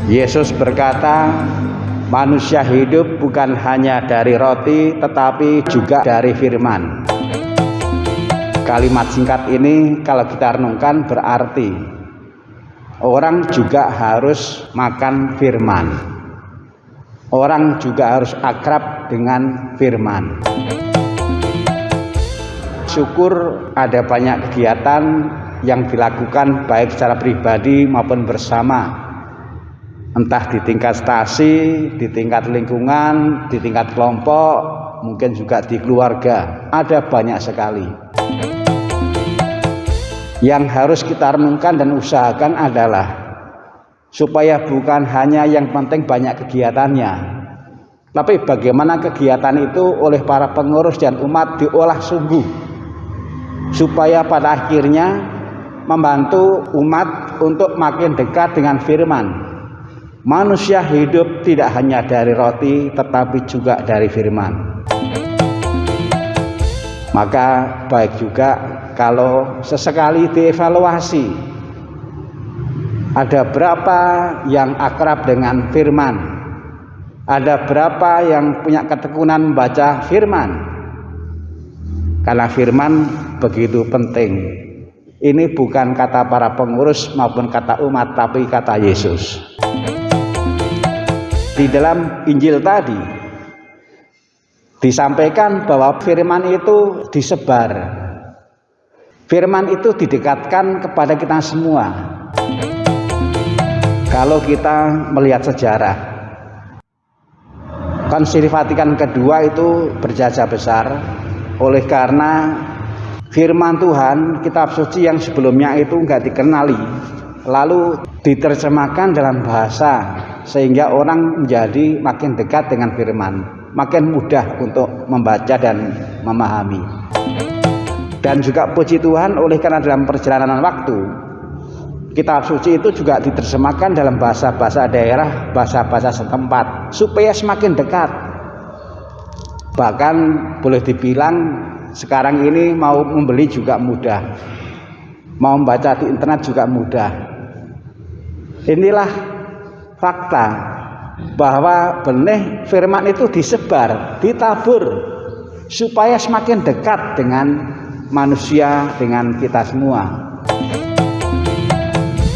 Yesus berkata, manusia hidup bukan hanya dari roti tetapi juga dari firman. Kalimat singkat ini kalau kita renungkan berarti orang juga harus makan firman. Orang juga harus akrab dengan firman. Syukur ada banyak kegiatan yang dilakukan baik secara pribadi maupun bersama, entah di tingkat stasi, di tingkat lingkungan, di tingkat kelompok, mungkin juga di keluarga. Ada banyak sekali. Yang harus kita renungkan dan usahakan adalah supaya bukan hanya yang penting banyak kegiatannya, tapi bagaimana kegiatan itu oleh para pengurus dan umat diolah sungguh, supaya pada akhirnya membantu umat untuk makin dekat dengan firman. Manusia hidup tidak hanya dari roti tetapi juga dari firman. Maka baik juga kalau sesekali dievaluasi, ada berapa yang akrab dengan firman, ada berapa yang punya ketekunan membaca firman. Karena firman begitu penting. Ini bukan kata para pengurus maupun kata umat, tapi kata Yesus. Di dalam Injil tadi disampaikan bahwa firman itu disebar. Firman itu didekatkan kepada kita semua. Kalau kita melihat sejarah, Konsili Vatikan kedua itu berjasa besar oleh karena firman Tuhan, kitab suci yang sebelumnya itu enggak dikenali, lalu diterjemahkan dalam bahasa sehingga orang menjadi makin dekat dengan firman, makin mudah untuk membaca dan memahami. Dan juga puji Tuhan oleh karena dalam perjalanan waktu kitab suci itu juga diterjemahkan dalam bahasa-bahasa daerah, bahasa-bahasa setempat supaya semakin dekat. Bahkan boleh dibilang sekarang ini mau membeli juga mudah, mau membaca di internet juga mudah. Inilah fakta bahwa benih firman itu disebar, ditabur supaya semakin dekat dengan manusia, dengan kita semua.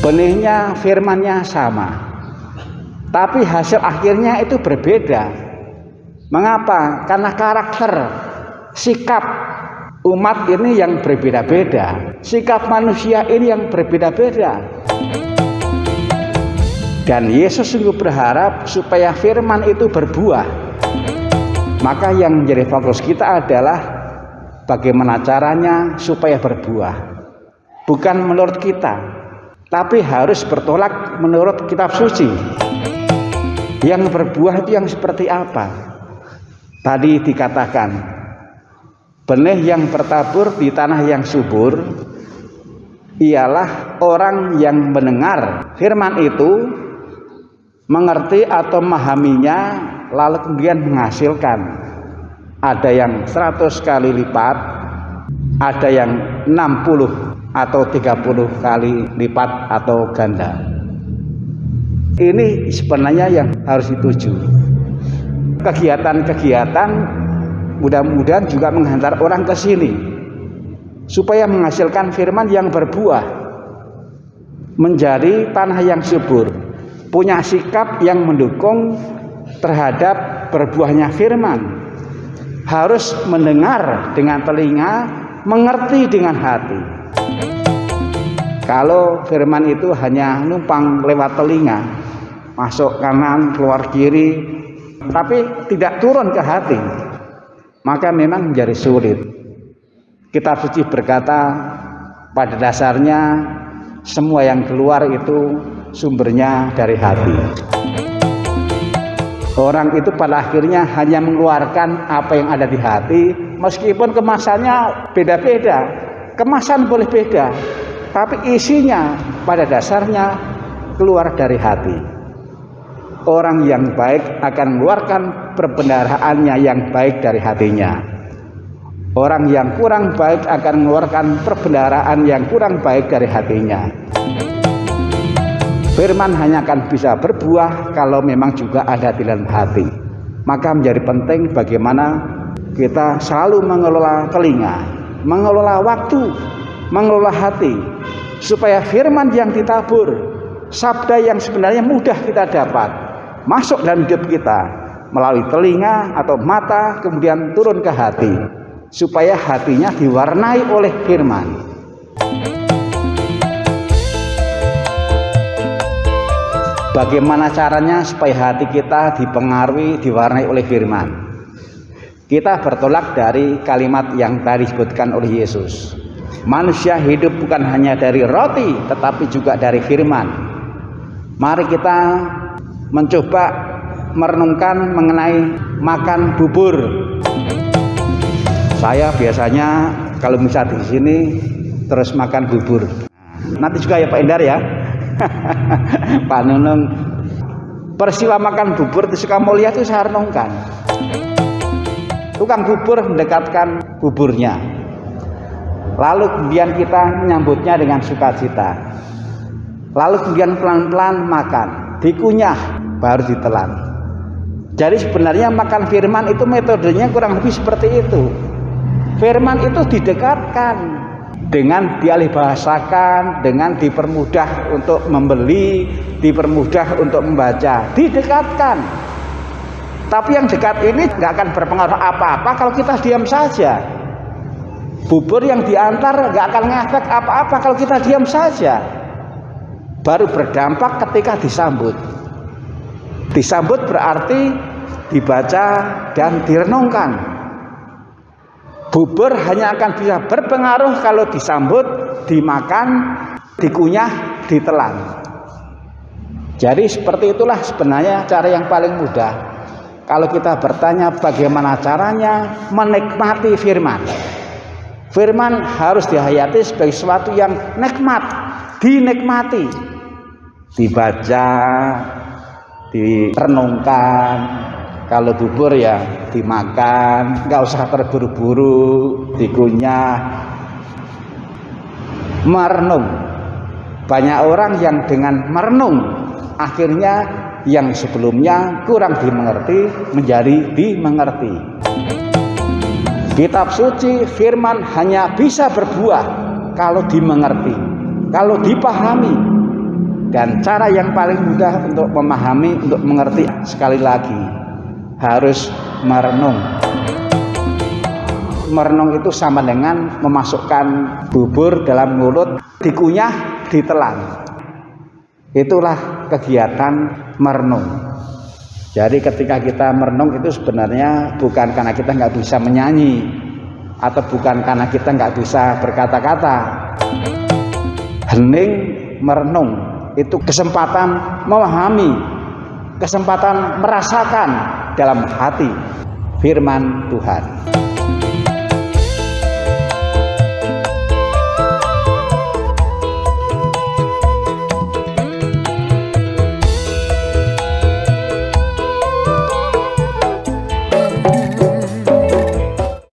Benihnya, firmannya sama, tapi hasil akhirnya itu berbeda. Mengapa? Karena karakter, sikap umat ini yang berbeda-beda, sikap manusia ini yang berbeda-beda. Dan Yesus sungguh berharap supaya firman itu berbuah. Maka yang menjadi fokus kita adalah bagaimana caranya supaya berbuah. Bukan menurut kita, tapi harus bertolak menurut kitab suci. Yang berbuah itu yang seperti apa? Tadi dikatakan, benih yang bertabur di tanah yang subur ialah orang yang mendengar firman itu, mengerti atau memahaminya, lalu kemudian menghasilkan. Ada yang 100 kali lipat, ada yang 60 atau 30 kali lipat atau ganda. Ini sebenarnya yang harus dituju. Kegiatan-kegiatan mudah-mudahan juga menghantar orang ke sini supaya menghasilkan firman yang berbuah, menjadi tanah yang subur, punya sikap yang mendukung terhadap berbuahnya firman. Harus mendengar dengan telinga, mengerti dengan hati. Kalau firman itu hanya numpang lewat telinga, masuk kanan, keluar kiri, tapi tidak turun ke hati, maka memang menjadi sulit. Kitab suci berkata, pada dasarnya semua yang keluar itu sumbernya dari hati. Orang itu pada akhirnya hanya mengeluarkan apa yang ada di hati, meskipun kemasannya beda-beda. Kemasan boleh beda, tapi isinya pada dasarnya keluar dari hati. Orang yang baik akan mengeluarkan perbendaharaannya yang baik dari hatinya. Orang yang kurang baik akan mengeluarkan perbendaharaan yang kurang baik dari hatinya. Firman hanya akan bisa berbuah kalau memang juga ada di dalam hati. Maka menjadi penting bagaimana kita selalu mengelola telinga, mengelola waktu, mengelola hati, supaya firman yang ditabur, sabda yang sebenarnya mudah kita dapat, masuk dalam hidup kita melalui telinga atau mata, kemudian turun ke hati, supaya hatinya diwarnai oleh firman. Bagaimana caranya supaya hati kita dipengaruhi, diwarnai oleh firman? Kita bertolak dari kalimat yang tadi disebutkan oleh Yesus. Manusia hidup bukan hanya dari roti, tetapi juga dari firman. Mari kita mencoba merenungkan mengenai makan bubur. Saya biasanya kalau misalnya di sini terus makan bubur. Nanti juga ya Pak Endar ya. Pak Nunung, peristiwa makan bubur di Sukamulya itu saya renungkan. Tukang bubur mendekatkan buburnya, lalu kemudian kita menyambutnya dengan sukacita, lalu kemudian pelan-pelan makan, dikunyah, baru ditelan. Jadi sebenarnya makan firman itu metodenya kurang lebih seperti itu. Firman itu didekatkan dengan dialih bahasakan, dengan dipermudah untuk membeli, dipermudah untuk membaca, didekatkan. Tapi yang dekat ini nggak akan berpengaruh apa-apa kalau kita diam saja. Bubur yang diantar nggak akan ngefek apa-apa kalau kita diam saja. Baru berdampak ketika disambut. Disambut berarti dibaca dan direnungkan. Bubur hanya akan bisa berpengaruh kalau disambut, dimakan, dikunyah, ditelan. Jadi seperti itulah sebenarnya cara yang paling mudah. Kalau kita bertanya bagaimana caranya menikmati firman. Firman harus dihayati sebagai sesuatu yang nikmat, dinikmati. Dibaca, direnungkan. Kalau bubur ya dimakan, nggak usah terburu-buru, dikunyah, merenung. Banyak orang yang dengan merenung akhirnya yang sebelumnya kurang dimengerti menjadi dimengerti. Kitab suci firman hanya bisa berbuah kalau dimengerti, kalau dipahami. Dan cara yang paling mudah untuk memahami, untuk mengerti, sekali lagi harus merenung. Merenung itu sama dengan memasukkan bubur dalam mulut, dikunyah, ditelan. Itulah kegiatan merenung. Jadi ketika kita merenung itu sebenarnya bukan karena kita nggak bisa menyanyi, atau bukan karena kita nggak bisa berkata-kata. Hening merenung itu kesempatan memahami, kesempatan merasakan dalam hati firman Tuhan.